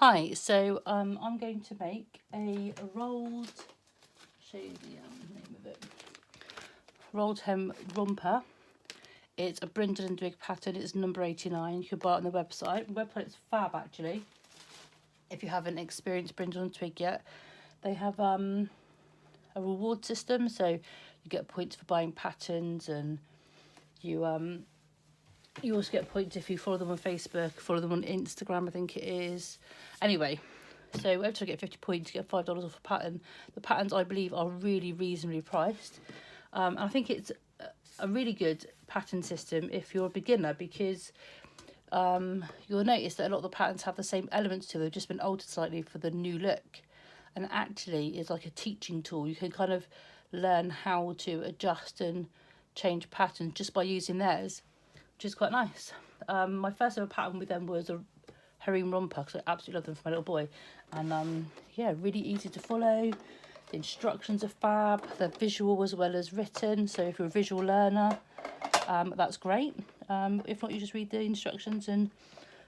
Hi, so I'm going to make a rolled, show you the name of it, rolled hem romper. It's a brindle and twig pattern. It's number 89. You can buy it on the website. The website's fab actually. If you haven't experienced brindle and twig yet, they have a reward system, so you get points for buying patterns, and you also get points if you follow them on Facebook, follow them on Instagram, I think it is. Anyway, so every time you get 50 points, you get $5 off a pattern. The patterns, I believe, are really reasonably priced. And I think it's a really good pattern system if you're a beginner, because you'll notice that a lot of the patterns have the same elements to them, they've just been altered slightly for the new look. And actually, it's like a teaching tool. You can kind of learn how to adjust and change patterns just by using theirs, which is quite nice. My first ever pattern with them was a harem romper, because I absolutely love them for my little boy. And yeah, really easy to follow. The instructions are fab. They're visual as well as written, so if you're a visual learner, that's great. If not, you just read the instructions and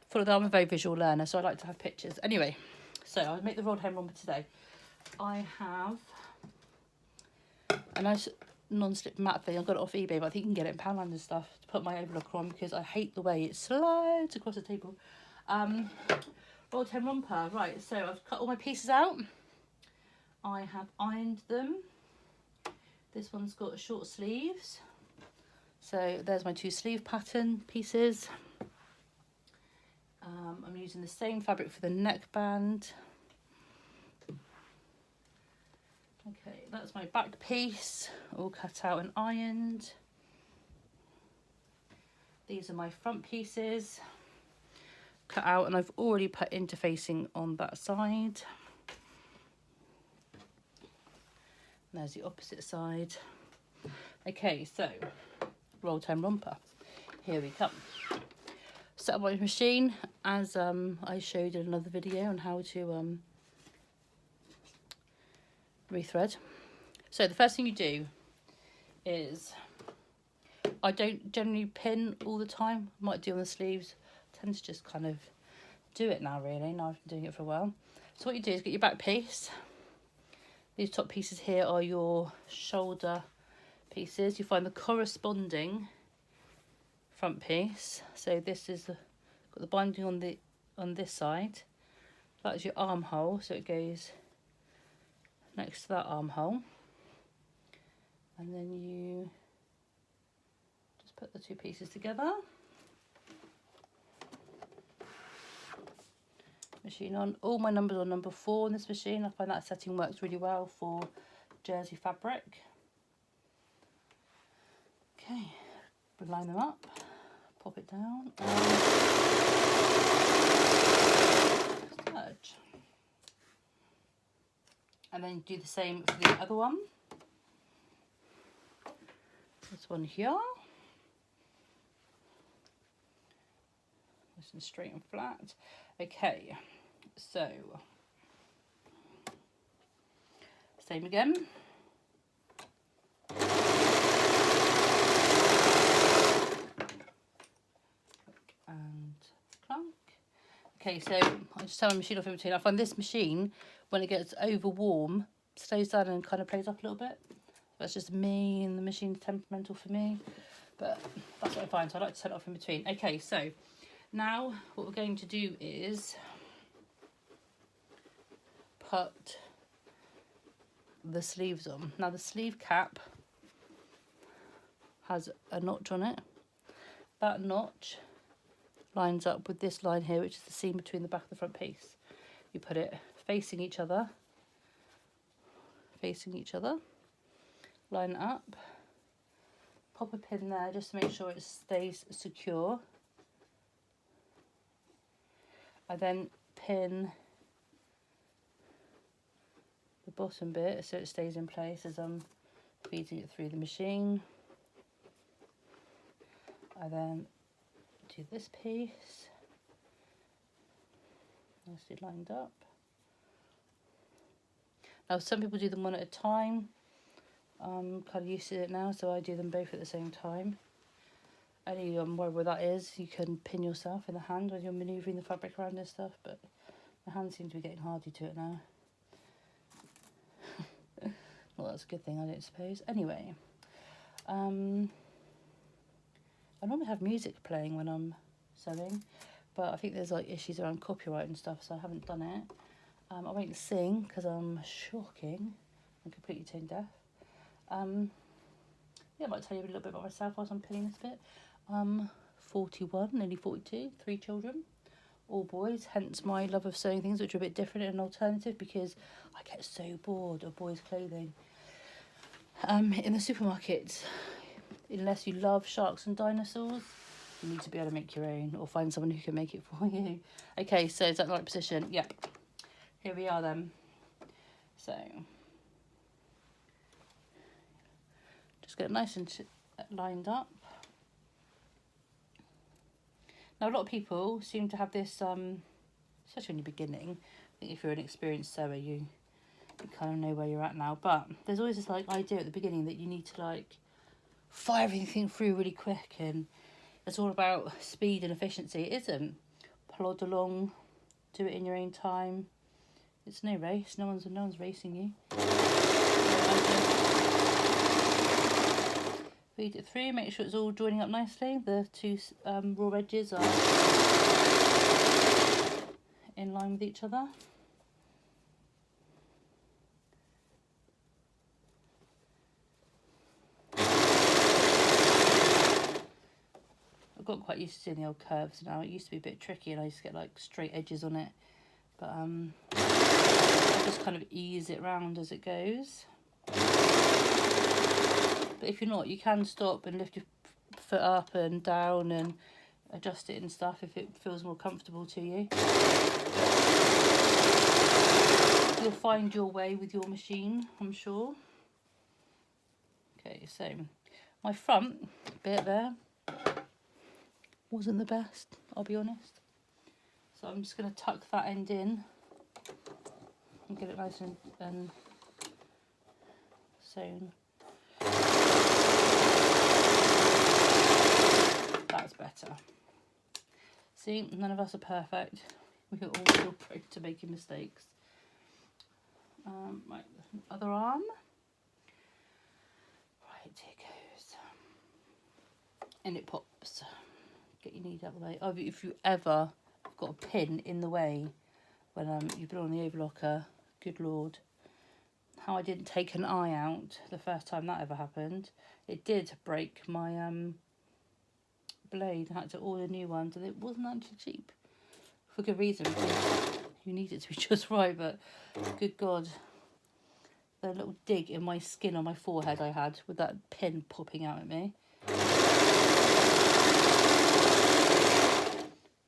follow them. I'm a very visual learner, so I like to have pictures. Anyway, so I'll make the rolled hem romper today. I have a nice non-slip mat thing. I got it off eBay, but I think you can get it in Poundland and stuff to put my overlocker on, because I hate the way it slides across the table. Rolled hem romper. Right, so I've cut all my pieces out. I have ironed them. This one's got short sleeves. So there's my two sleeve pattern pieces. I'm using the same fabric for the neckband. Okay, that's my back piece, all cut out and ironed. These are my front pieces, cut out, and I've already put interfacing on that side. And there's the opposite side. Okay, so rolled hem romper. Here we come. Set up my machine, as I showed in another video on how to rethread. So the first thing you do is, I don't generally pin all the time, I might do on the sleeves. I tend to just kind of do it now, really. Now I've been doing it for a while. So what you do is get your back piece. These top pieces here are your shoulder pieces. You find the corresponding front piece. So this is got the binding on this side. That's your armhole, so it goes next to that armhole, and then you just put the two pieces together. Machine on. All my numbers are number 4 in this machine. I find that setting works really well for jersey fabric. Okay, line them up, pop it down, serge. And then do the same for the other one. This one here. Nice and straight and flat. Okay, so same again. And clunk. Okay, so I just turn my machine off in between. I find this machine, when it gets over warm, slows down and kind of plays up a little bit. That's just me, and the machine's temperamental for me, but that's what I find, so I like to turn it off in between. Okay, so now what we're going to do is put the sleeves on. Now the sleeve cap has a notch on it. That notch lines up with this line here, which is the seam between the back and the front piece. You put it facing each other, line it up, pop a pin there just to make sure it stays secure. I then pin the bottom bit so it stays in place as I'm feeding it through the machine. I then do this piece, nicely lined up. Now some people do them one at a time. I'm kind of used to it now, so I do them both at the same time. Any worry where that is, you can pin yourself in the hand when you're manoeuvring the fabric around and stuff, but My hands seem to be getting hardy to it now. Well, that's a good thing, I don't suppose. Anyway, I normally have music playing when I'm sewing, but I think there's like issues around copyright and stuff, so I haven't done it. I won't sing because I'm shocking. I'm completely tone deaf. Yeah, I might tell you a little bit about myself whilst I'm pinning this bit. I'm 41, nearly 42, 3 children, all boys, hence my love of sewing things which are a bit different and an alternative, because I get so bored of boys' clothing. In the supermarket, unless you love sharks and dinosaurs, you need to be able to make your own or find someone who can make it for you. Okay, so is that the right position? Yeah. Here we are then. So, just get it nice and lined up. Now, a lot of people seem to have this, especially when you're beginning. I think if you're an experienced sewer, you kind of know where you're at now. But there's always this like idea at the beginning that you need to like fire everything through really quick, and it's all about speed and efficiency. It isn't. Plod along, do it in your own time. It's no race. No one's racing you. Feed it through. Make sure it's all joining up nicely. The two raw edges are in line with each other. I've got quite used to doing the old curves now. It used to be a bit tricky and I used to get like straight edges on it. But I just kind of ease it round as it goes. But if you're not, you can stop and lift your foot up and down and adjust it and stuff if it feels more comfortable to you. You'll find your way with your machine, I'm sure. Okay, so my front bit there wasn't the best, I'll be honest. So I'm just going to tuck that end in and get it nice and sewn. That's better. See, none of us are perfect. We're all still prone to making mistakes. Right, other arm. Right, here goes. And it pops. Get your needle out of the way. Oh, if you ever got a pin in the way when you've been on the overlocker, good lord. How I didn't take an eye out the first time that ever happened. It did break my blade. I had to order new ones and it wasn't actually cheap. For good reason, because you need it to be just right, but good god. The little dig in my skin on my forehead I had with that pin popping out at me.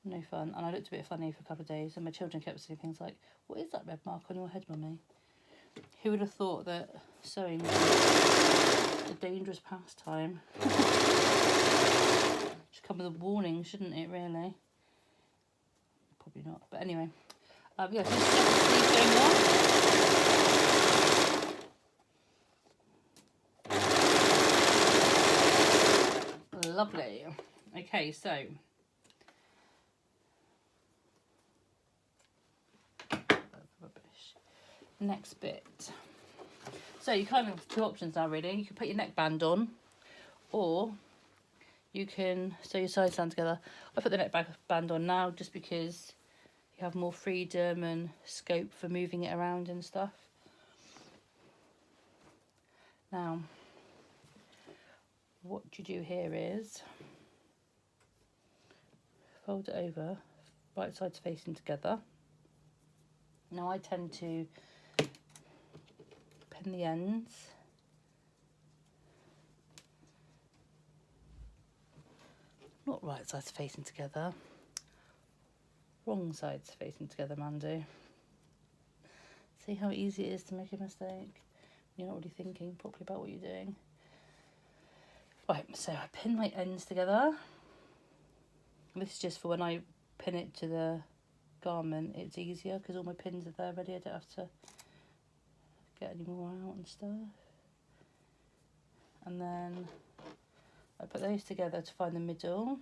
No fun. And I looked a bit funny for a couple of days and my children kept saying things like, "What is that red mark on your head, mummy?" Who would have thought that sewing was a dangerous pastime? Should come with a warning, shouldn't it, really? Probably not, but anyway. Yeah, so just going on. Lovely. Okay, so next bit. So you kind of have two options now, really. You can put your neckband on, or you can sew your sides down together. I put the neckband on now just because you have more freedom and scope for moving it around and stuff. Now, what you do here is fold it over, right sides facing together. Now I tend to pin the ends not right sides facing together, wrong sides facing together, Mandy. See how easy it is to make a mistake? You're not really thinking properly about what you're doing. Right, so I pin my ends together. This is just for when I pin it to the garment, it's easier because all my pins are there ready. I don't have to get any more out and stuff. And then I put those together to find the middle.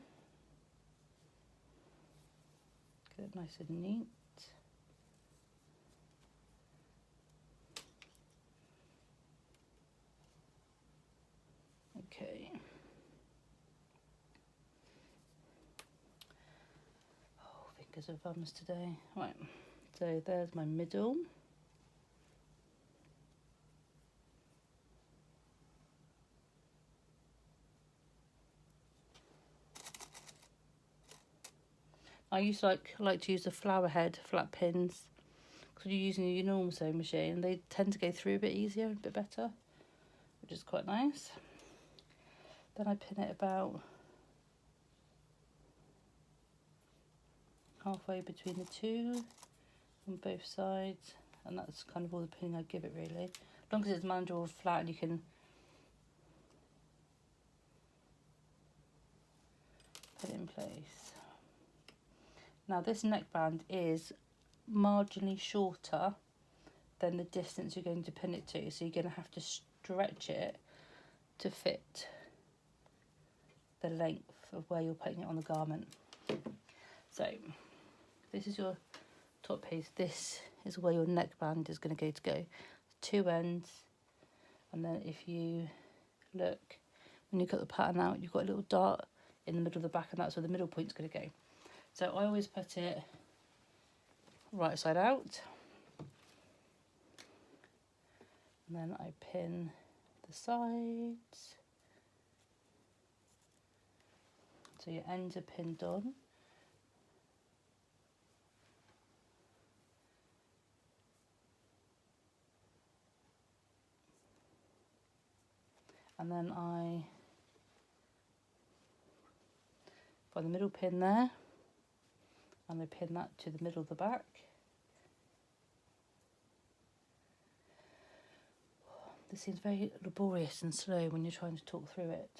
Get it nice and neat. fingers are thumbs today. Right, so there's my middle. I used to like to use the flower head flat pins because you're using your normal sewing machine. They tend to go through a bit easier, a bit better, which is quite nice. Then I pin it about halfway between the two on both sides, and that's kind of all the pinning I give it really. As long as it's manageable flat and you can put it in place. Now this neckband is marginally shorter than the distance you're going to pin it to, so you're going to have to stretch it to fit the length of where you're putting it on the garment. So this is your top piece, this is where your neckband is going to go. Two ends, and then if you look, when you cut the pattern out, you've got a little dart in the middle of the back, and that's where the middle point's going to go. So I always put it right side out, and then I pin the sides, so your ends are pinned on. And then I find the middle pin there, and I pin that to the middle of the back. This seems very laborious and slow when you're trying to talk through it.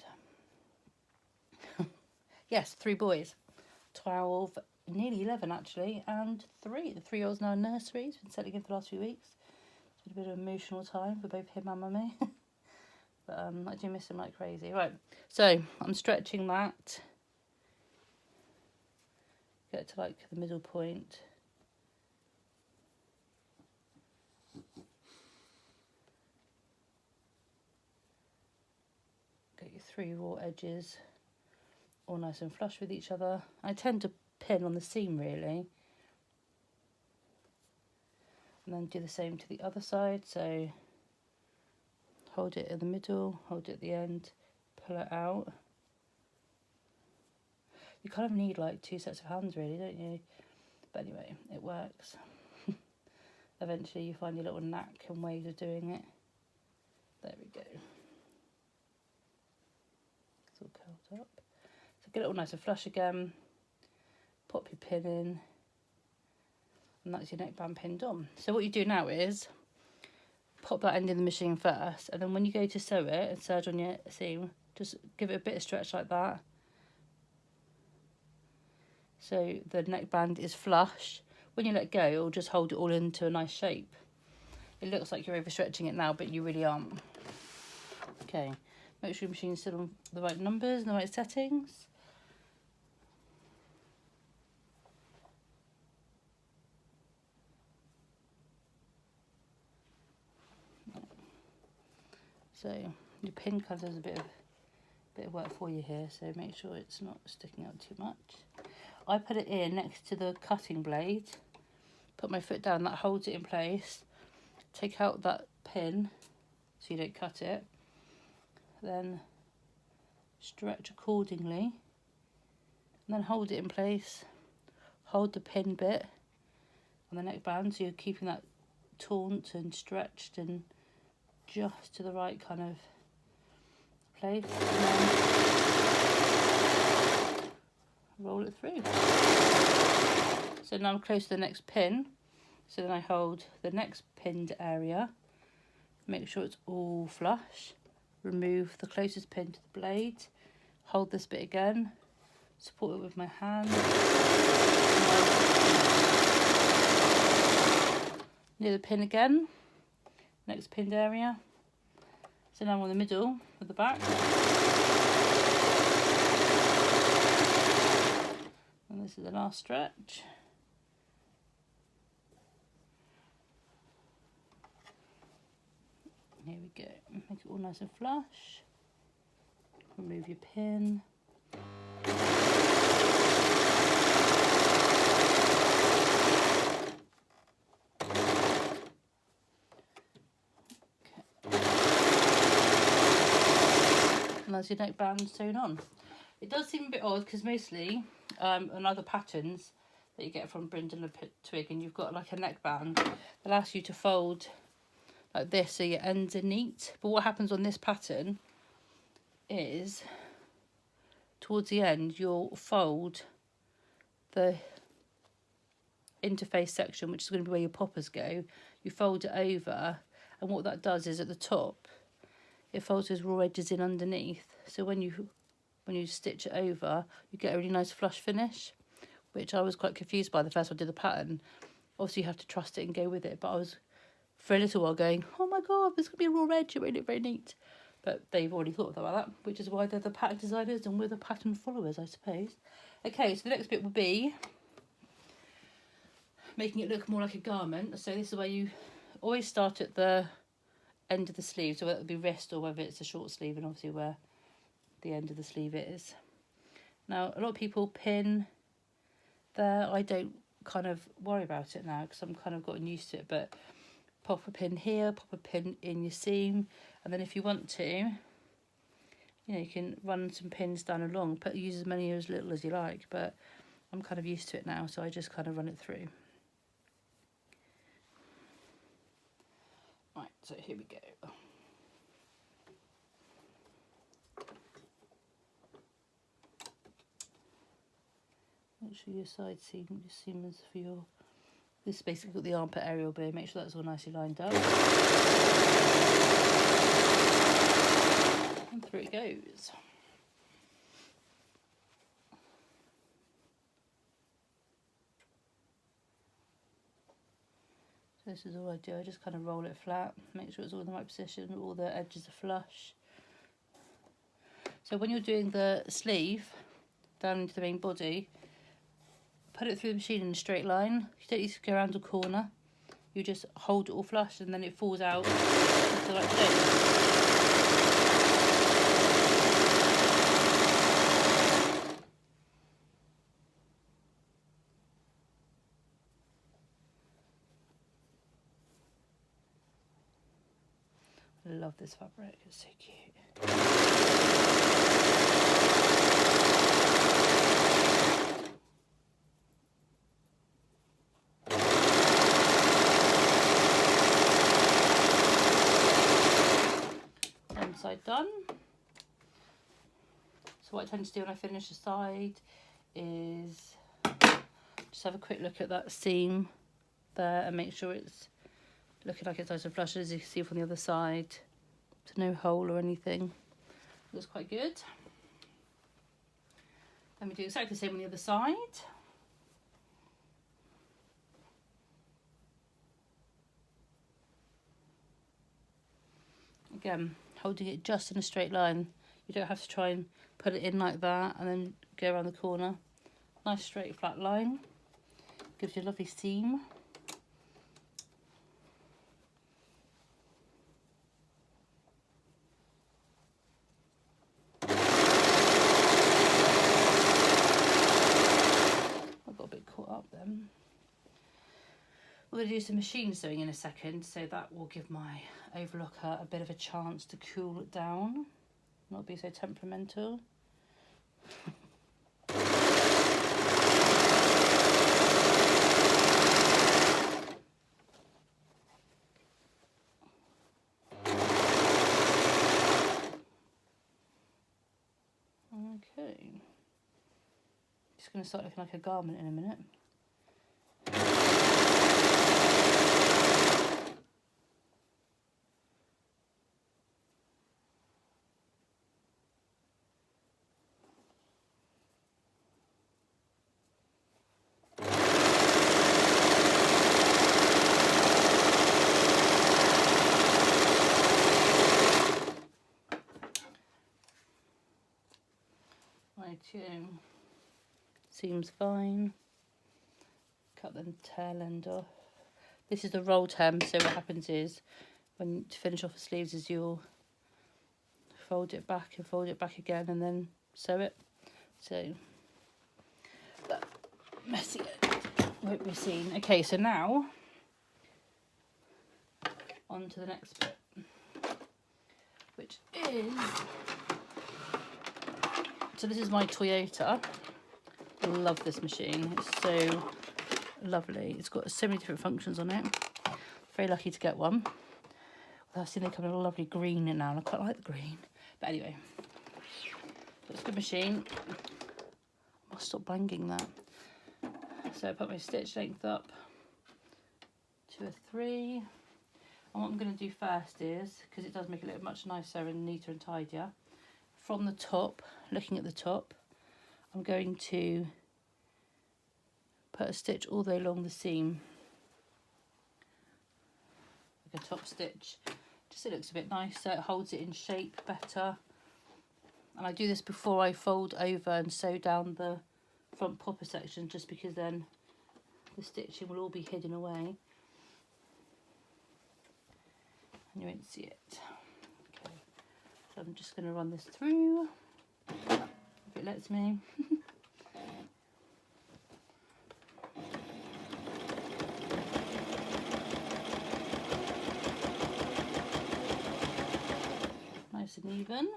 Yes, 3 boys, 12, nearly 11 actually, and 3. The 3-year-old's now in nursery. He's been settling in for the last few weeks. It's been a bit of an emotional time for both him and mummy. But I do miss him like crazy. Right, so I'm stretching that. Get to like the middle point. Get your 3 raw edges all nice and flush with each other. I tend to pin on the seam really. And then do the same to the other side. So hold it in the middle, hold it at the end, pull it out. You kind of need like 2 sets of hands really, don't you? But anyway, it works. Eventually you find your little knack and ways of doing it. There we go. It's all curled up. So get it all nice and flush again. Pop your pin in. And that's your neckband pinned on. So what you do now is pop that end in the machine first, and then when you go to sew it and serge on your seam, just give it a bit of stretch like that. So the neckband is flush. When you let go, it'll just hold it all into a nice shape. It looks like you're overstretching it now, but you really aren't. Okay, make sure your machine's still on the right numbers and the right settings. So your pin kind of does a bit of work for you here, so make sure it's not sticking out too much. I put it in next to the cutting blade, put my foot down, that holds it in place. Take out that pin so you don't cut it, then stretch accordingly, and then hold it in place. Hold the pin bit on the neckband so you're keeping that taut and stretched and just to the right kind of place, and then roll it through. So now I'm close to the next pin, so then I hold the next pinned area, make sure it's all flush, remove the closest pin to the blade, hold this bit again, support it with my hand, near the pin again, next pinned area. So now I'm on the middle of the back. And this is the last stretch. Here we go. Make it all nice and flush. Remove your pin. and there's your neckband sewn on. It does seem a bit odd because mostly on other patterns that you get from brindle and twig, and you've got like a neckband, they'll ask you to fold like this so your ends are neat. But what happens on this pattern is towards the end you'll fold the interface section, which is going to be where your poppers go. You fold it over, and what that does is at the top it folds those raw edges in underneath, so when you stitch it over you get a really nice flush finish, which I was quite confused by the first time I did the pattern. Obviously you have to trust it and go with it, but I was for a little while going, oh my god, this could be a raw edge, it really look very neat. But they've already thought about that, which is why they're the pattern designers and we're the pattern followers, I suppose. Okay, so the next bit will be making it look more like a garment. So this is where you always start at the end of the sleeve, so whether it be wrist or whether it's a short sleeve, and obviously where the end of the sleeve is. Now a lot of people pin there. I don't kind of worry about it now because I'm kind of gotten used to it, but pop a pin here, pop a pin in your seam, and then if you want to, you know, you can run some pins down along, but use as many or as little as you like, but I'm kind of used to it now, so I just kind of run it through. Right, so here we go. Make sure your side seam, your seams for your, this is basically got the armpit area will be, make sure that's all nicely lined up. And through it goes. So this is all I do, I just kind of roll it flat, make sure it's all in the right position, all the edges are flush. So when you're doing the sleeve down into the main body, put it through the machine in a straight line. You don't need to go around a corner. You just hold it all flush and then it falls out into the right place. I love this fabric, it's so cute. One side done. So what I tend to do when I finish the side is just have a quick look at that seam there and make sure it's looking like it's nice and flush, as you can see from the other side. There's no hole or anything. Looks quite good. Then we do exactly the same on the other side. Again, holding it just in a straight line. You don't have to try and put it in like that and then go around the corner. Nice straight flat line. Gives you a lovely seam. We're going to do some machine sewing in a second, so that will give my overlocker a bit of a chance to cool it down, not be so temperamental. Okay, just going to start looking like a garment in a minute. Seems fine. Cut the tail end off. This is the rolled hem, so what happens is when to finish off the sleeves is you'll fold it back and fold it back again and then sew it. So that messy won't be seen. Okay, so now on to the next bit, which is So this is my Toyota. I love this machine. It's so lovely. It's got so many different functions on it. Very lucky to get one. I've seen they come in a lovely green now, and I quite like the green. But anyway, it's a good machine. I must stop banging that. So I put my stitch length up to a 3. And what I'm going to do first is, because it does make it look much nicer and neater and tidier, from the top, looking at the top, I'm going to put a stitch all the way along the seam, like a top stitch, just so it looks a bit nicer, it holds it in shape better. And I do this before I fold over and sew down the front popper section, just because then the stitching will all be hidden away and you won't see it. Okay, so I'm just going to run this through, if it lets me. Nice and even.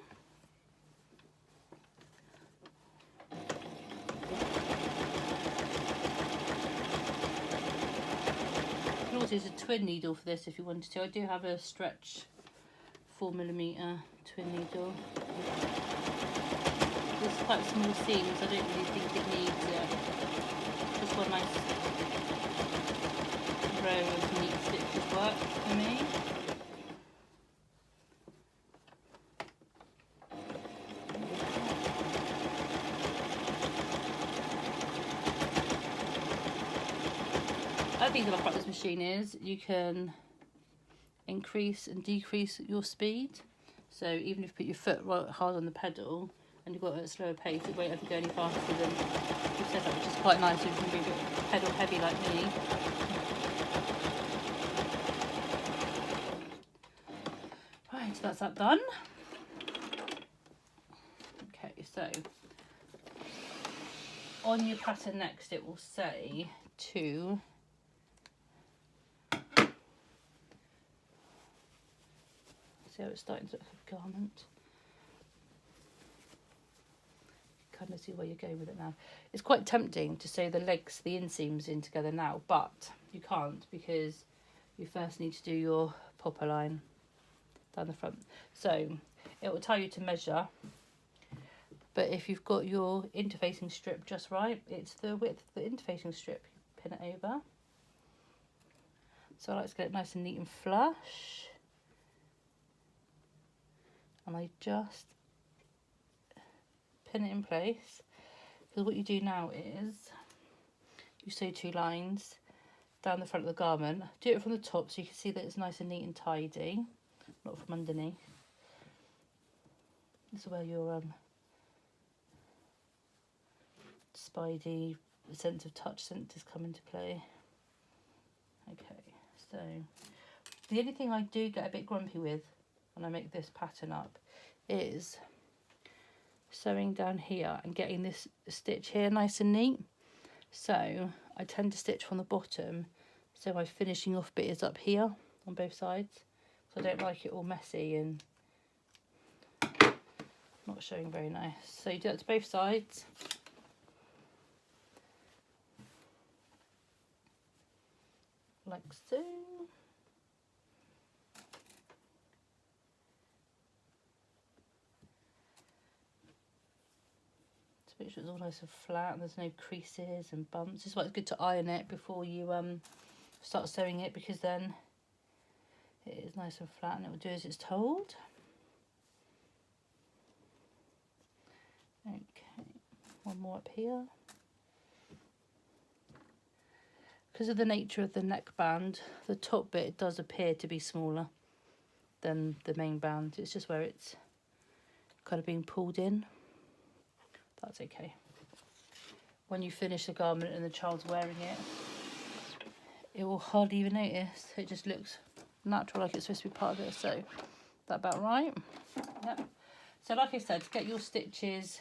You can also use a twin needle for this if you wanted to. I do have a stretch 4mm twin needle. There's quite small seams, I don't really think it needs just one nice row of neat stitches work for me. Other thing that I like about this machine is you can increase and decrease your speed. So even if you put your foot right hard on the pedal and you've got it at a slower pace, it won't ever go any faster than you've set up, which is quite nice if you can be a bit pedal heavy like me. Right, so that's that done. Okay, so on your pattern next it will say to see how it's starting to look like a garment. Kind of see where you're going with it now. It's quite tempting to sew the legs, the inseams in together now, but you can't because you first need to do your popper line down the front. So it will tell you to measure, but if you've got your interfacing strip just right, it's the width of the interfacing strip, you pin it over. So I like to get it nice and neat and flush. And I just pin it in place, because what you do now is you sew 2 lines down the front of the garment. Do it from the top so you can see that it's nice and neat and tidy, not from underneath. This is where your spidey sense of touch centres come into play. Okay, so the only thing I do get a bit grumpy with when I make this pattern up is sewing down here and getting this stitch here nice and neat. So I tend to stitch from the bottom, so my finishing off bit is up here on both sides, so I don't like it all messy and not showing very nice. So you do that to both sides. Like so. Make sure it's all nice and flat and there's no creases and bumps. This is why it's good to iron it before you start sewing it, because then it is nice and flat and it will do as it's told. Okay, one more up here. Because of the nature of the neckband, the top bit does appear to be smaller than the main band. It's just where it's kind of being pulled in. That's okay. When you finish the garment and the child's wearing it, it will hardly even notice. It just looks natural, like it's supposed to be part of it. So, that about right? Yep. So like I said, to get your stitches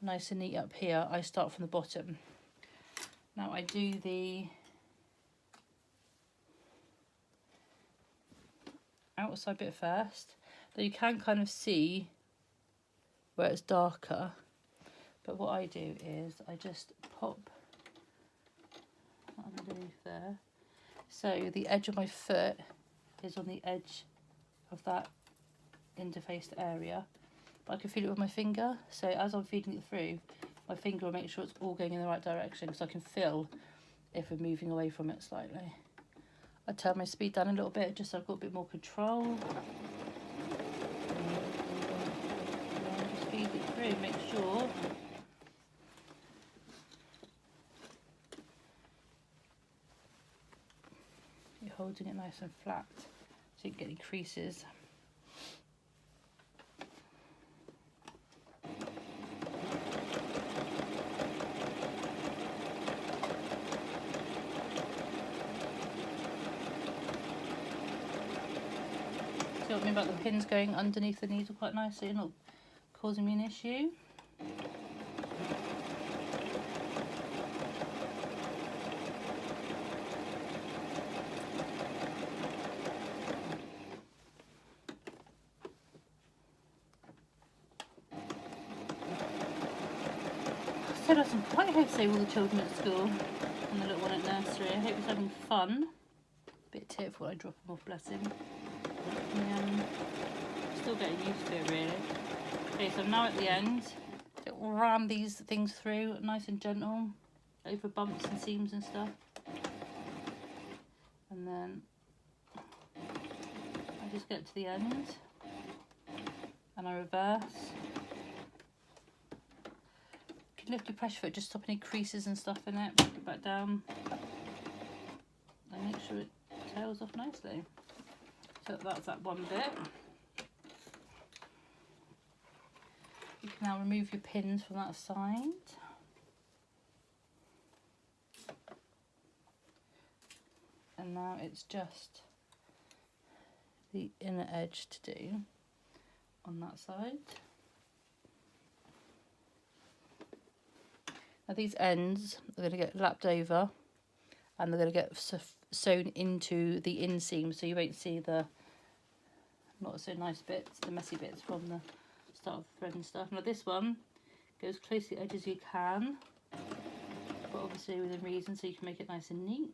nice and neat up here, I start from the bottom. Now I do the outside bit first. Though you can kind of see where it's darker. But what I do is I just pop underneath there. So the edge of my foot is on the edge of that interfaced area. But I can feel it with my finger. So as I'm feeding it through, my finger will make sure it's all going in the right direction, because I can feel if we're moving away from it slightly. I turn my speed down a little bit just so I've got a bit more control. Just feed it through, make sure you're holding it nice and flat so you don't get any creases. See what I mean about the pins going underneath the needle quite nicely and not causing me an issue. So that's some quite hopefully all the children at school and the little one at nursery. I hope he's having fun. Bit tearful, I drop him off, bless him. Still getting used to it really. Okay, so I'm now at the end. It'll ram these things through nice and gentle over bumps and seams and stuff. And then I just get to the end and I reverse. You can lift your pressure foot, just stop any creases and stuff in it, put it back down and make sure it tails off nicely. So that's that one bit. You can now remove your pins from that side. And now it's just the inner edge to do on that side. Now these ends are going to get lapped over and they're going to get sewn into the inseam, so you won't see the not so nice bits, the messy bits from the start of the thread and stuff. Now this one goes close to the edge as you can, but obviously within reason, so you can make it nice and neat.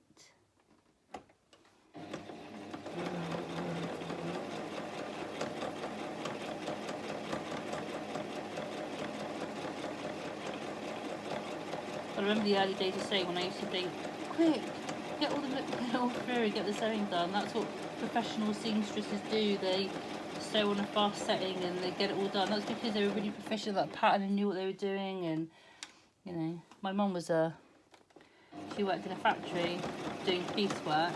I remember the early days of sewing when I used to think, quick, get all through and get the sewing done. That's what professional seamstresses do. They sew on a fast setting and they get it all done. That's because they were really proficient at that pattern and knew what they were doing. And you know, my mum was she worked in a factory doing piecework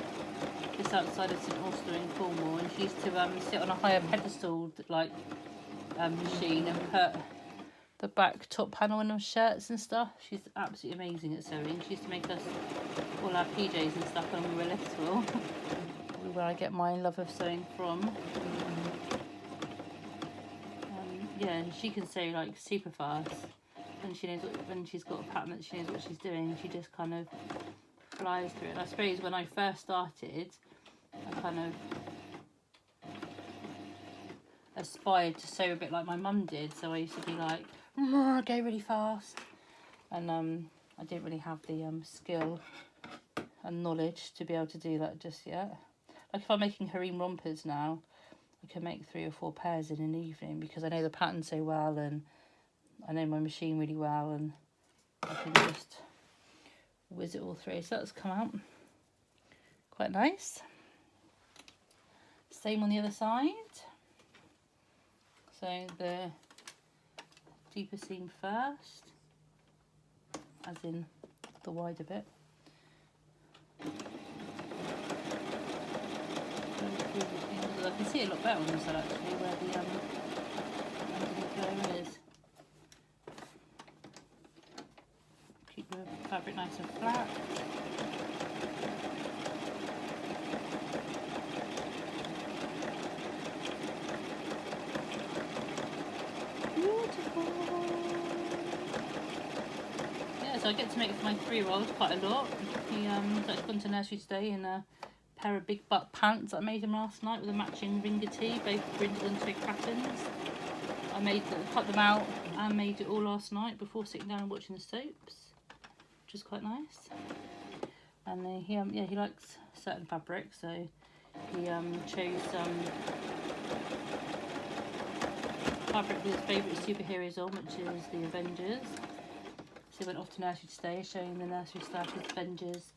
just outside of St Austell in Cornwall, and she used to sit on a higher pedestal like machine and put the back top panel on her shirts and stuff. She's absolutely amazing at sewing. She used to make us all our PJs and stuff when we were little. Where I get my love of sewing from. Yeah, and she can sew like super fast, and she knows when she's got a pattern that she knows what she's doing. She just kind of flies through it. I suppose when I first started, I kind of aspired to sew a bit like my mum did. So I used to be like, go really fast, and I didn't really have the skill and knowledge to be able to do that just yet. Like if I'm making harem rompers now, I can make 3 or 4 pairs in an evening because I know the pattern so well and I know my machine really well, and I can just whiz it all through. So that's come out quite nice. Same on the other side. So the deeper seam first, as in the wider bit. I can see it a lot better on this side actually, where the underneath there is. Keep the fabric nice and flat. Beautiful. Yeah, so I get to make it for my 3-year-old quite a lot. He's gone to nursery today in a pair of big butt pants that I made him last night with a matching ringer tee, both brindle and twig patterns. I cut them out and made it all last night before sitting down and watching the soaps, which is quite nice. And then he likes certain fabrics, so he chose some fabric with his favourite superheroes on, which is the Avengers. So he went off to nursery today, showing the nursery staff his Avengers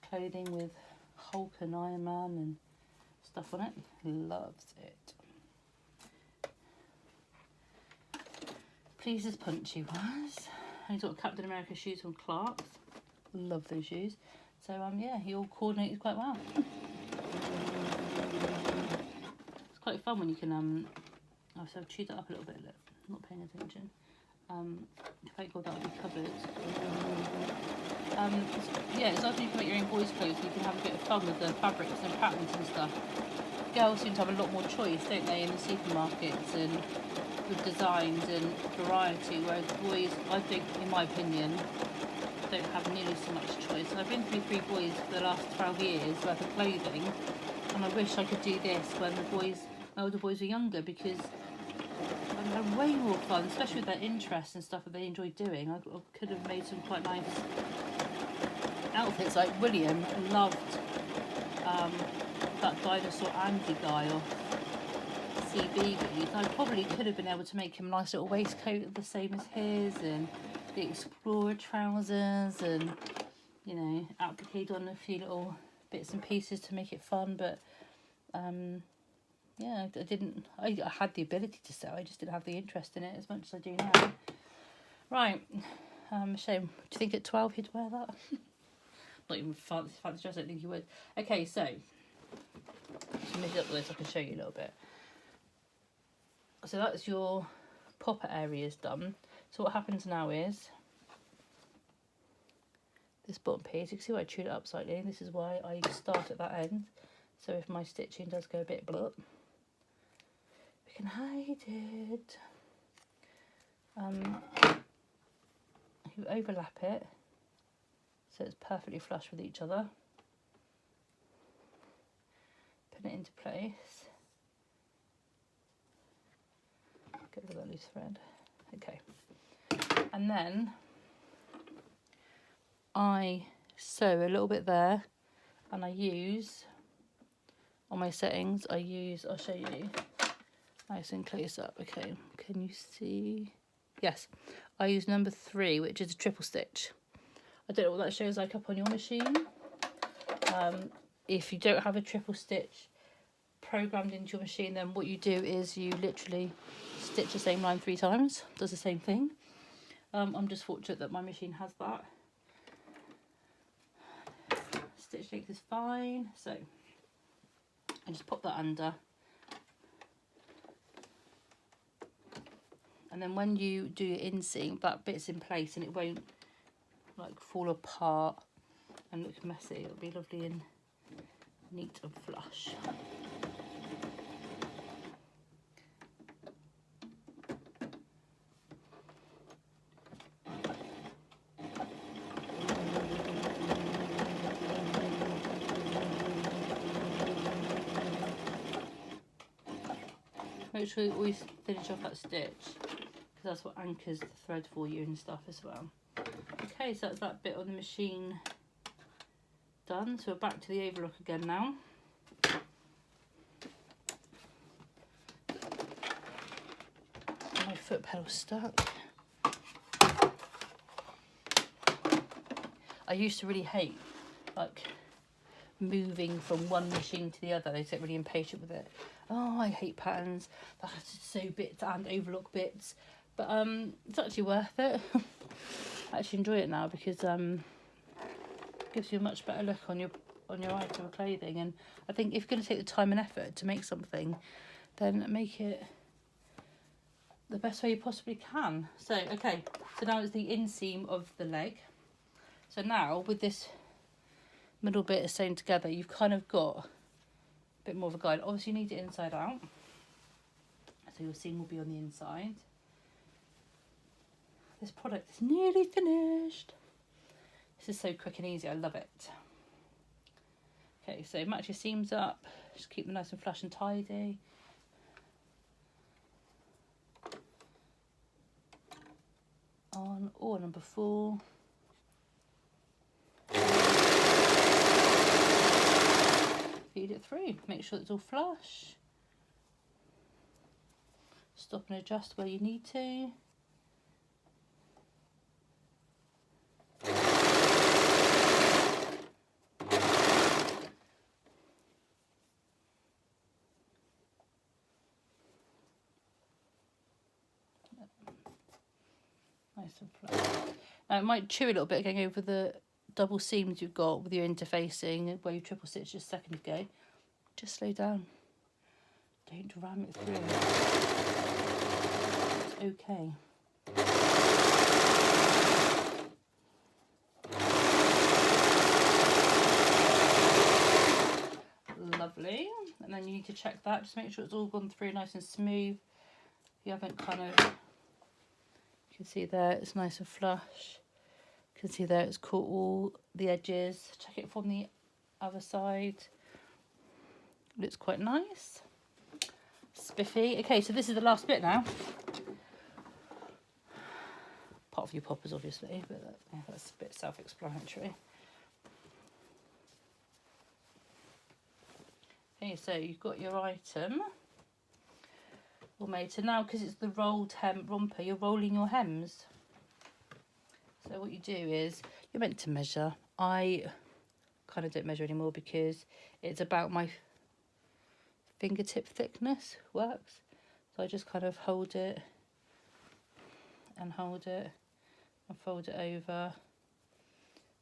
clothing with Hulk and Iron Man and stuff on it. Loves it. Pleased as Punchy was. And he's got Captain America shoes from Clark's. Love those shoes. So yeah, he all coordinated quite well. It's quite fun when you can so I've chewed that up a little bit. Look, not paying attention. Thank God that'll be covered. Yeah, it's after you can make your own boys' clothes, you can have a bit of fun with the fabrics and patterns and stuff. Girls seem to have a lot more choice, don't they, in the supermarkets and with designs and variety, whereas boys, I think, in my opinion, don't have nearly so much choice. And I've been through 3 boys for the last 12 years worth of clothing, and I wish I could do this when my older boys were younger, because they're way more fun, especially with their interests and stuff that they enjoy doing. I could have made some quite nice outfits. Like William loved that Dinosaur Andy guy off CBeebies. I probably could have been able to make him a nice little waistcoat the same as his, and the Explorer trousers, and you know, appliqued on a few little bits and pieces to make it fun. But yeah, I had the ability to sew, I just didn't have the interest in it as much as I do now. Right, shame. Do you think at 12 he'd wear that? Not even fancy dress, I don't think he would. Okay, so just move it up the way so I can show you a little bit. So that's your popper areas done. So what happens now is this bottom piece, you can see why I chewed it up slightly. This is why I start at that end. So if my stitching does go a bit blunt, we can hide it. You overlap it so it's perfectly flush with each other. Put it into place. Get rid of that loose thread. Okay. And then I sew a little bit there, and I use, on my settings, I'll show you nice and close up. Okay, can you see? Yes, I use number 3, which is a triple stitch. I don't know what that shows like up on your machine. If you don't have a triple stitch programmed into your machine, then what you do is you literally stitch the same line 3 times, does the same thing. I'm just fortunate that my machine has that. Stitch length is fine, so I just pop that under, and then when you do your inseam, that bit's in place and it won't like fall apart and look messy. It'll be lovely and neat and flush. Make sure you always finish off that stitch, because that's what anchors the thread for you and stuff as well. Okay, so that's that bit on the machine done. So we're back to the overlock again now. My foot pedal's stuck. I used to really hate like moving from one machine to the other. I get really impatient with it. Oh, I hate patterns that have to sew bits and overlock bits, but it's actually worth it. I actually enjoy it now because it gives you a much better look on your item of clothing. And I think if you're going to take the time and effort to make something, then make it the best way you possibly can. So okay, so now it's the inseam of the leg. So now with this middle bit sewn together, you've kind of got a bit more of a guide. Obviously you need it inside out, so your seam will be on the inside. This product is nearly finished. This is so quick and easy, I love it. Okay, so match your seams up, just keep them nice and flush and tidy. 1 or number 4. Feed it through, make sure it's all flush. Stop and adjust where you need to. Nice and flat. Now it might chew a little bit going over the double seams you've got with your interfacing where you triple stitched just a second ago. Just slow down. Don't ram it through. It's okay. Lovely. And then you need to check that. Just make sure it's all gone through nice and smooth. If you haven't kind of... You can see there it's nice and flush. You can see there it's caught all the edges. Check it from the other side. Looks quite nice. Spiffy. Okay, so this is the last bit now. Apart from your poppers, obviously, but yeah, that's a bit self-explanatory. Okay, so you've got your item all made. So now, because it's the rolled hem romper, you're rolling your hems. So what you do is, you're meant to measure. I kind of don't measure anymore because it's about my fingertip thickness works. So I just kind of hold it and hold it and fold it over.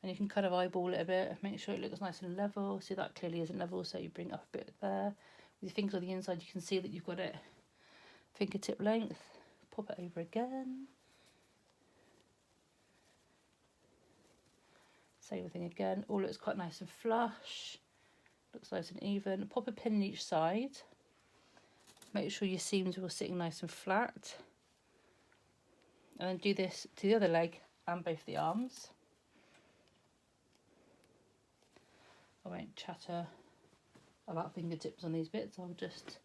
And you can kind of eyeball it a bit, make sure it looks nice and level. See, that clearly isn't level, so you bring it up a bit there. With your fingers on the inside, you can see that you've got it fingertip length. Pop it over again. Same thing again. All looks quite nice and flush. Looks nice and even. Pop a pin in each side. Make sure your seams are all sitting nice and flat. And then do this to the other leg and both the arms. I won't chatter about fingertips on these bits. I'll just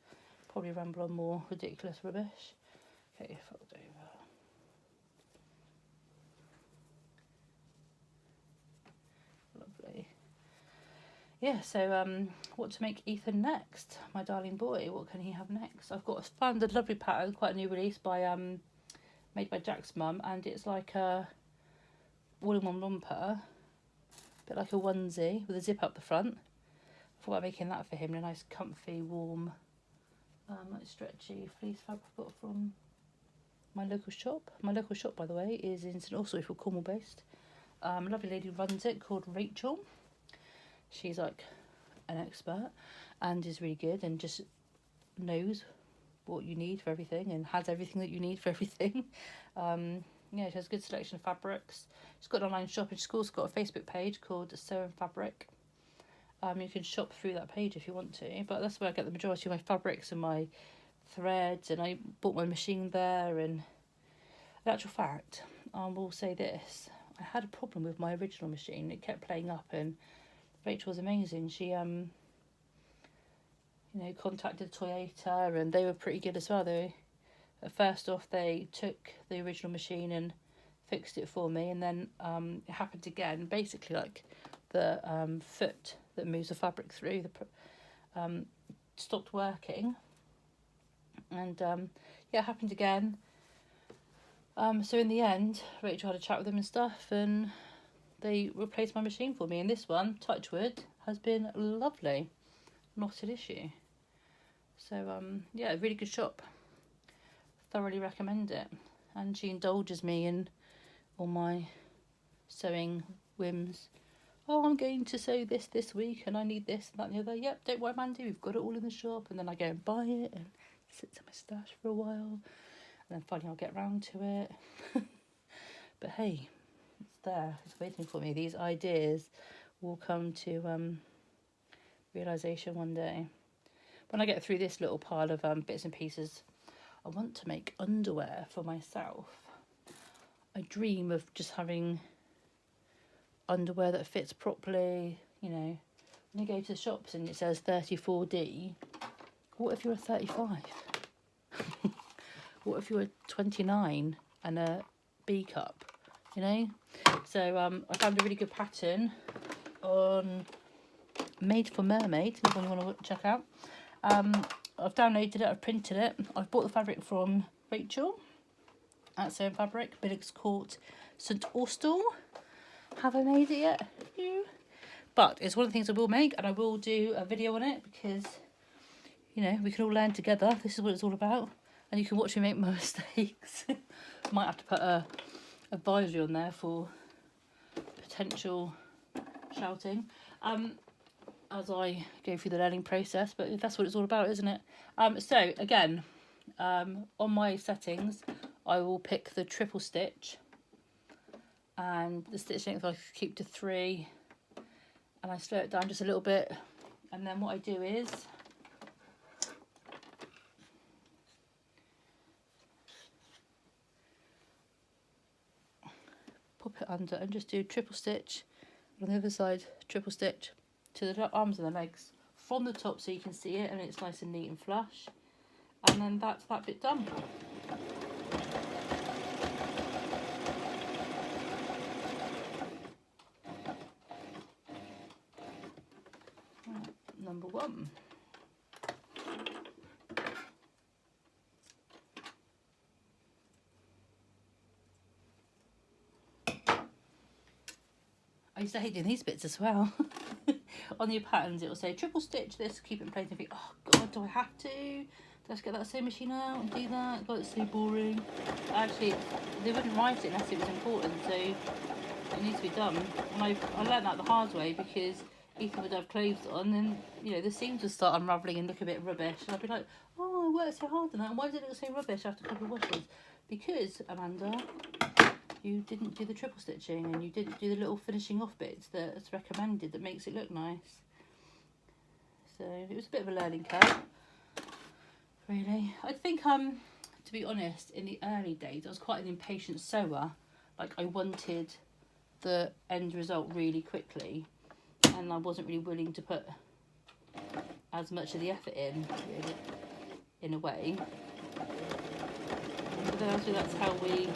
probably ramble on more ridiculous rubbish. Okay, fold over. Lovely. Yeah, so what to make Ethan next? My darling boy, what can he have next? I've found a lovely pattern, quite a new release by made by Jack's mum, and it's like a all-in-one romper, a bit like a onesie with a zip up the front. I thought about making that for him in a nice comfy warm like stretchy fleece fabric I got from my local shop. My local shop, by the way, is in St Austell, for Cornwall based. A lovely lady runs it called Rachel. She's like an expert and is really good and just knows what you need for everything and has everything that you need for everything. Yeah, she has a good selection of fabrics. She's got an online shop and she's also got a Facebook page called Sew and Fabric. You can shop through that page if you want to, but that's where I get the majority of my fabrics and my threads, and I bought my machine there. And in actual fact, I will say this, I had a problem with my original machine. It kept playing up, and Rachel was amazing. She you know, contacted Toyota, and they were pretty good as well. First off, they took the original machine and fixed it for me, and then it happened again. Basically, like the foot that moves the fabric through stopped working, and yeah, it happened again. So in the end, Rachel had a chat with them and stuff, and they replaced my machine for me. And this one, touch wood, has been lovely, not an issue. So yeah, really good shop. Thoroughly recommend it. And she indulges me in all my sewing whims. Oh, I'm going to sew this week, and I need this and that and the other. Yep, don't worry, Mandy, we've got it all in the shop. And then I go and buy it, and it sits in my stash for a while, and then finally I'll get round to it. But hey, it's there, it's waiting for me. These ideas will come to realisation one day. When I get through this little pile of bits and pieces, I want to make underwear for myself. I dream of just having underwear that fits properly. You know, when you go to the shops and it says 34D, what if you're a 35? What if you're a 29 and a B cup? you know. So I found a really good pattern on Made for Mermaid, if you want to check out. I've downloaded it, I've printed it. I've bought the fabric from Rachel at Sewing Fabric, Billings Court, St Austell. Have I made it yet? No. But it's one of the things I will make, and I will do a video on it because, you know, we can all learn together. This is what it's all about. And you can watch me make my mistakes. Might have to put a advisory on there for potential shouting as I go through the learning process, but that's what it's all about, isn't it? So again, on my settings, I will pick the triple stitch, and the stitch length I keep to 3, and I slow it down just a little bit, and then what I do is pop it under and just do triple stitch on the other side, triple stitch to the arms and the legs from the top so you can see it and it's nice and neat and flush, and then that's that bit done. Right, number 1. I used to hate doing these bits as well. On your patterns it will say triple stitch this, keep it in place, and think, oh god, do I have to? Let's get that sewing machine out and do that. God, it's so boring. Actually, they wouldn't write it unless it was important, so it needs to be done. And I learned that the hard way, because Ethan would have clothes on and, you know, the seams would start unravelling and look a bit rubbish, and I'd be like, oh, I worked so hard on that, and why does it look so rubbish after a couple of washes? Because, Amanda, you didn't do the triple stitching and you didn't do the little finishing off bits that's recommended that makes it look nice. So it was a bit of a learning curve, really. I think to be honest, in the early days I was quite an impatient sewer. Like, I wanted the end result really quickly, and I wasn't really willing to put as much of the effort in, really, in a way. But then actually that's how we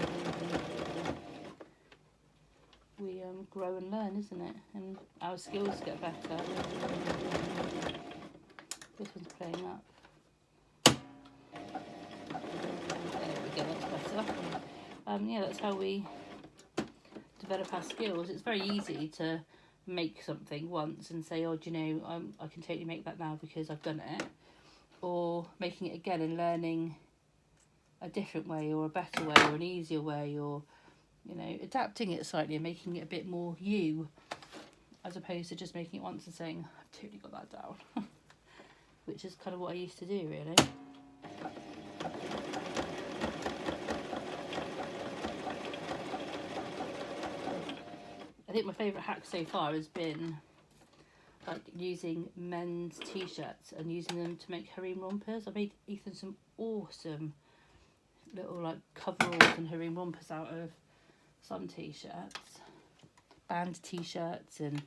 grow and learn, isn't it? And our skills get better. This one's playing up. There we go, that's better. Yeah, that's how we develop our skills. It's very easy to make something once and say, oh, do you know, I can totally make that now because I've done it. Or making it again and learning a different way, or a better way, or an easier way, or, you know, adapting it slightly and making it a bit more you, as opposed to just making it once and saying, I've totally got that down. Which is kind of what I used to do, really. I think my favourite hack so far has been like using men's t-shirts and using them to make harem rompers. I made Ethan some awesome little like coveralls and harem rompers out of some t-shirts, band t-shirts, and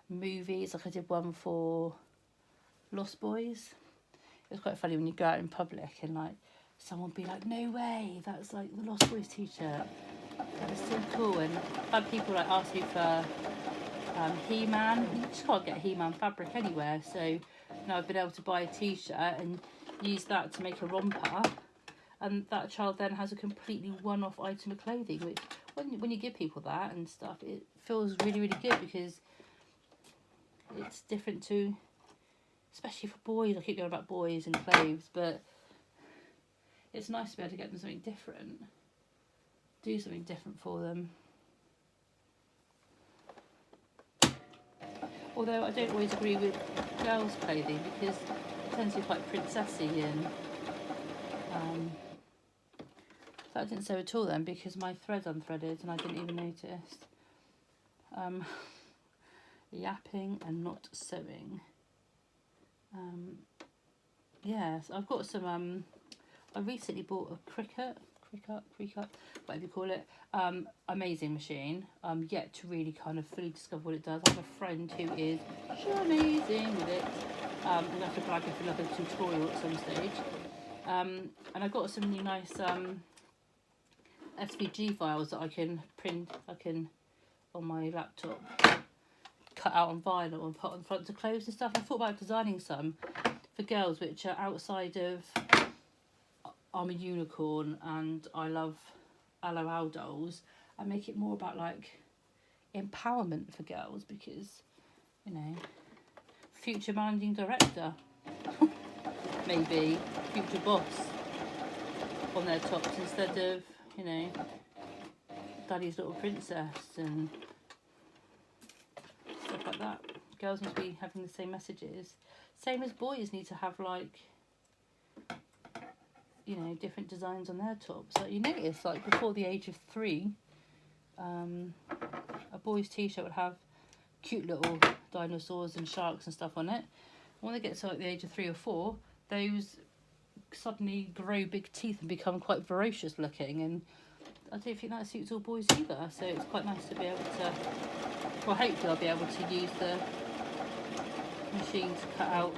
movies. Like I did one for Lost Boys. It was quite funny when you go out in public and like someone would be like, no way, that's like the Lost Boys t-shirt. That was so cool. And I've had people like ask me for He-Man. You just can't get He-Man fabric anywhere, so now I've been able to buy a t-shirt and use that to make a romper, and that child then has a completely one-off item of clothing, which when you give people that and stuff, it feels really, really good, because it's different to, especially for boys. I keep going about boys and clothes, but it's nice to be able to get them something different, do something different for them. Although I don't always agree with girls' clothing, because it tends to be quite princessy, and that didn't sew at all then because my thread unthreaded and I didn't even notice. Yapping and not sewing. Yes, I've got some, I recently bought a cricut, whatever you call it, amazing machine. Yet to really kind of fully discover what it does. I have a friend who is amazing with it. I'm going to have to brag her for another tutorial at some stage. And I got some really nice SVG files that I can print, on my laptop, cut out on vinyl and put on front of clothes and stuff. I thought about designing some for girls which are outside of I'm a Unicorn and I love LOL dolls, and make it more about like empowerment for girls, because, you know, future managing director, maybe future boss on their tops instead of, you know, Daddy's Little Princess and stuff like that. Girls need to be having the same messages, same as boys need to have, like, you know, different designs on their tops. Like, you notice, like, before the age of 3, a boy's t-shirt would have cute little dinosaurs and sharks and stuff on it. When they get to like the age of 3 or 4, those suddenly grow big teeth and become quite ferocious looking, and I don't think that suits all boys either. So it's quite nice to be able to, well, hopefully I'll be able to use the machine to cut out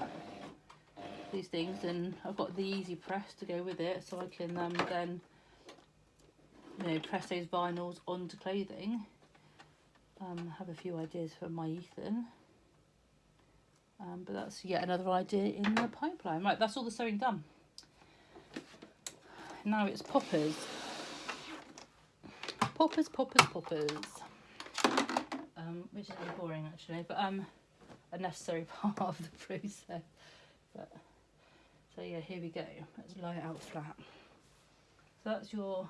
these things, and I've got the easy press to go with it, so I can then, you know, press those vinyls onto clothing. Have a few ideas for my Ethan, but that's yet another idea in the pipeline. Right, that's all the sewing done. Now it's poppers. Poppers, which is really boring actually, but a necessary part of the process. But so yeah, here we go. Let's lie it out flat. So that's your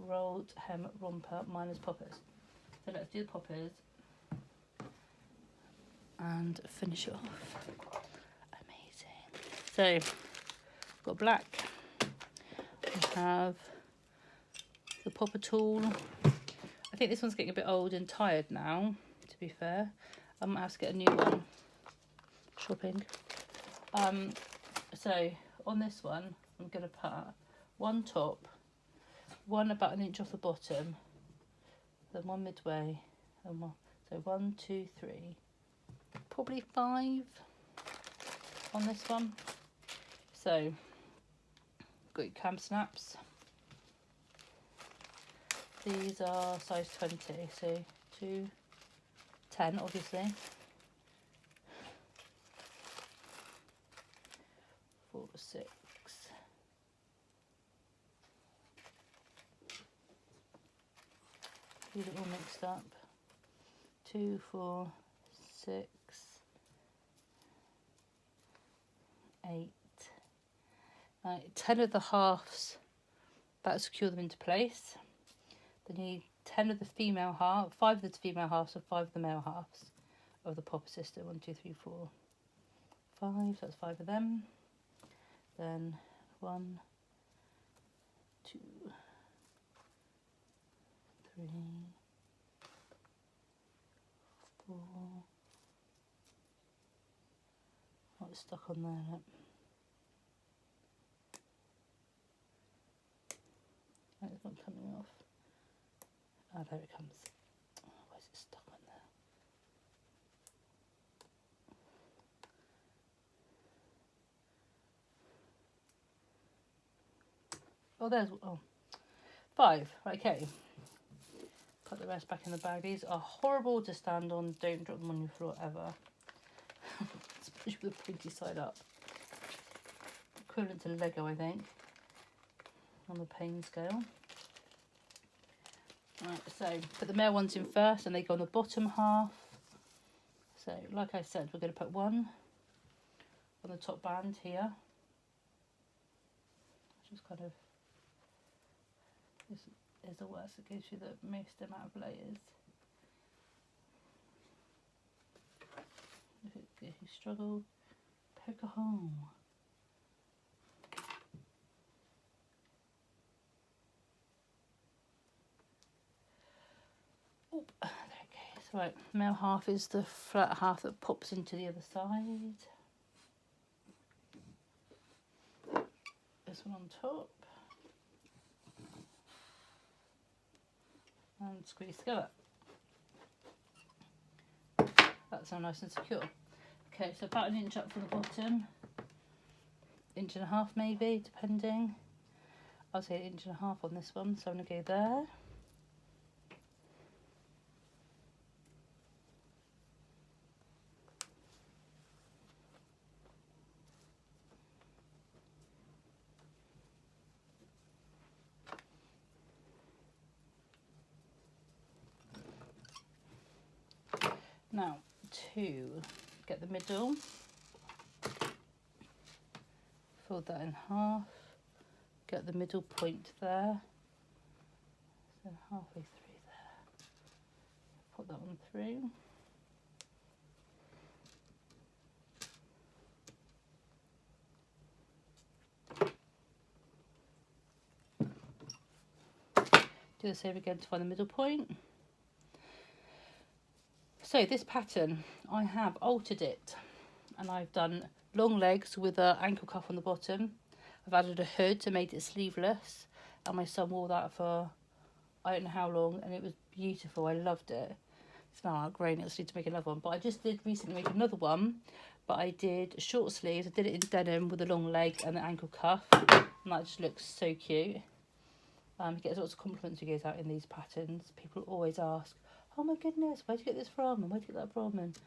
rolled hem romper minus poppers. So let's do the poppers and finish it off. Amazing. So I've got black. We have the popper tool. I think this one's getting a bit old and tired now, to be fair. I might have to get a new one. Shopping. So on this one, I'm going to put one top, one about an inch off the bottom, then one midway, and one. So 1, 2, 3, probably 5 on this one. So got your cam snaps. These are size 20, so 2, 10 obviously. 4, 6. These are all mixed up. 2, 4, 6, 8. 10 of the halves that secure them into place. Then you need 10 of the female half, 5 of the female halves, and 5 of the male halves of the popper system. 1, 2, 3, 4, 5. So that's 5 of them. Then 1, 2, 3, 4. Oh, it's stuck on there. Look. Oh, it's not coming off. Oh, there it comes. Oh, why is it stuck on there? Oh, there's 5. Okay. Put the rest back in the bag. These are horrible to stand on. Don't drop them on your floor ever. Especially with the pointy side up. Equivalent to Lego, I think, on the pain scale. Right, so put the male ones in first, and they go on the bottom half. So, like I said, we're going to put one on the top band here. Just kind of, this is the worst, it gives you the most amount of layers. If you struggle, poke a hole. Oh, there it goes. Right, male half is the flat half that pops into the other side. This one on top. And squeeze together. That's now nice and secure. Okay, so about an inch up from the bottom, 1.5 inches maybe, depending. I'll say 1.5 inches on this one, so I'm going to go there. Now to get the middle, fold that in half, get the middle point there, so halfway through there, put that one through. Do the same again to find the middle point. So this pattern, I have altered it, and I've done long legs with an ankle cuff on the bottom. I've added a hood to make it sleeveless, and my son wore that for I don't know how long, and it was beautiful. I loved it. It's now outgrown it, so I need to make another one. But I just did recently make another one, but I did short sleeves. I did it in denim with a long leg and an ankle cuff, and that just looks so cute. He gets lots of compliments when he goes out in these patterns. People always ask, oh my goodness, where'd you get this from, and where'd you get that from, and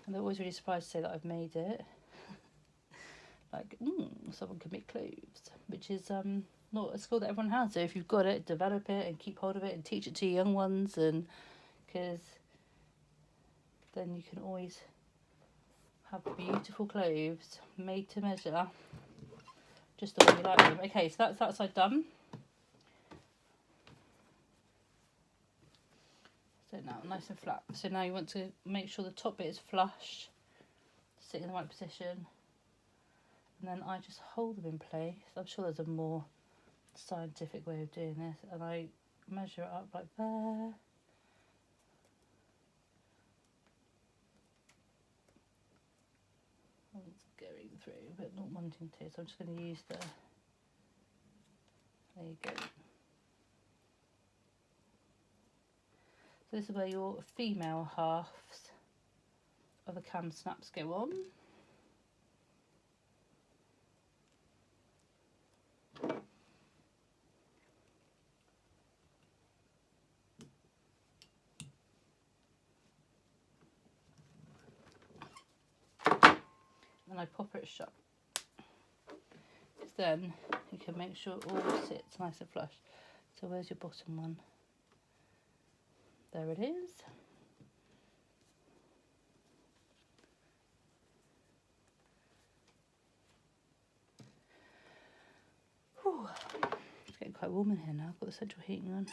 they're always really surprised to say that I've made it. Like, someone can make clothes, which is not a skill that everyone has. So if you've got it, develop it and keep hold of it and teach it to young ones, and because then you can always have beautiful clothes made to measure, just the way you like them. Okay, so that's that side done. So now nice and flat. So now you want to make sure the top bit is flush, sit in the right position, and then I just hold them in place. I'm sure there's a more scientific way of doing this, and I measure it up like there. It's going through, but not wanting to, so I'm just going to use the, there you go. So this is where your female halves of the cam snaps go on. And I pop it shut. Because then you can make sure it all sits nice and flush. So where's your bottom one? There it is. Whew. It's getting quite warm in here now. I've got the central heating on.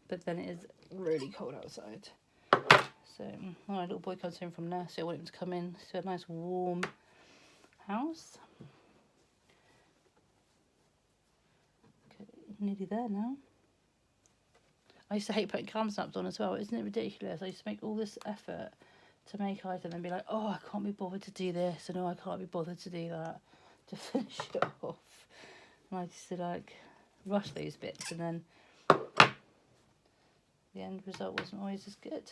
But then it is really cold outside. So when my little boy comes home from nursery, I want him to come in to a nice warm house. Okay, nearly there now. I used to hate putting cam snaps on as well. Isn't it ridiculous? I used to make all this effort to make items and then be like, oh, I can't be bothered to do this, and oh, I can't be bothered to do that, to finish it off. And I used to like rush those bits, and then the end result wasn't always as good.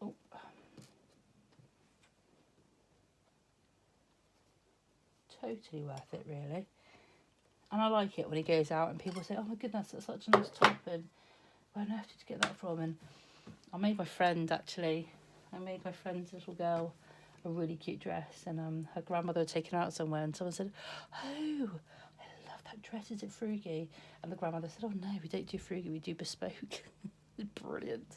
Oh. Totally worth it, really. And I like it when he goes out and people say, oh my goodness, that's such a nice top, and where on earth did you get that from? And I made my friend's little girl a really cute dress, and her grandmother had taken her out somewhere, and someone said, oh, I love that dress, is it Frugy? And the grandmother said, oh no, we don't do Frugy, we do bespoke. Brilliant.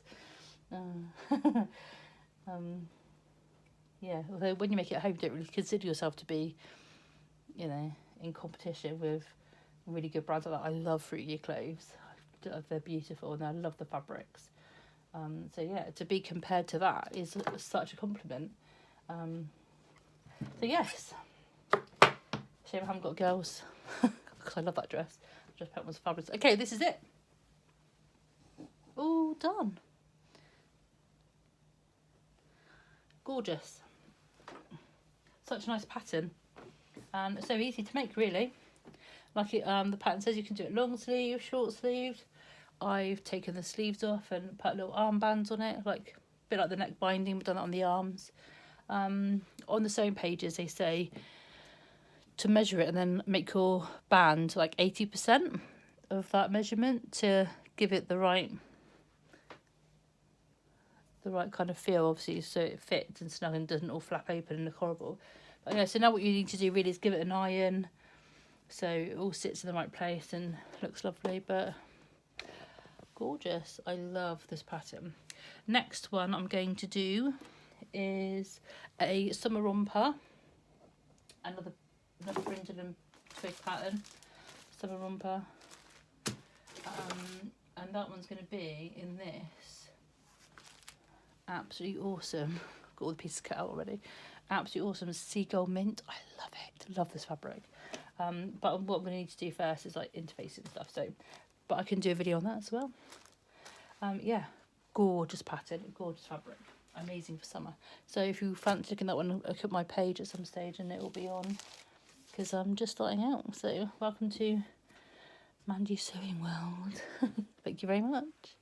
Yeah, although when you make it at home, you don't really consider yourself to be, you know, in competition with really good brands like that. I love Fruity clothes. They're beautiful, and I love the fabrics. So yeah, to be compared to that is such a compliment. So yes, shame I haven't got girls, because I love that dress. Dress pattern was fabulous. Okay, this is it. All done. Gorgeous. Such a nice pattern, and so easy to make, really. Like it, the pattern says you can do it long sleeve, short sleeved. I've taken the sleeves off and put little armbands on it, like a bit like the neck binding, but done it on the arms. On the sewing pages they say to measure it and then make your band like 80% of that measurement to give it the right kind of feel, obviously, so it fits and snug and doesn't all flap open and look horrible. But yeah, so now what you need to do really is give it an iron so it all sits in the right place and looks lovely. But gorgeous, I love this pattern. Next one I'm going to do is a summer romper, another brindle and twig pattern, summer romper, and that one's going to be in this absolutely awesome, got all the pieces cut out already, absolutely awesome seagull mint. I love it, love this fabric. But what I'm going to need to do first is like interfacing and stuff, so but I can do a video on that as well. Yeah, gorgeous pattern, gorgeous fabric, amazing for summer. So if you fancy looking at that one, look at my page at some stage and it will be on, because I'm just starting out. So welcome to Mandy's Sewing World. Thank you very much.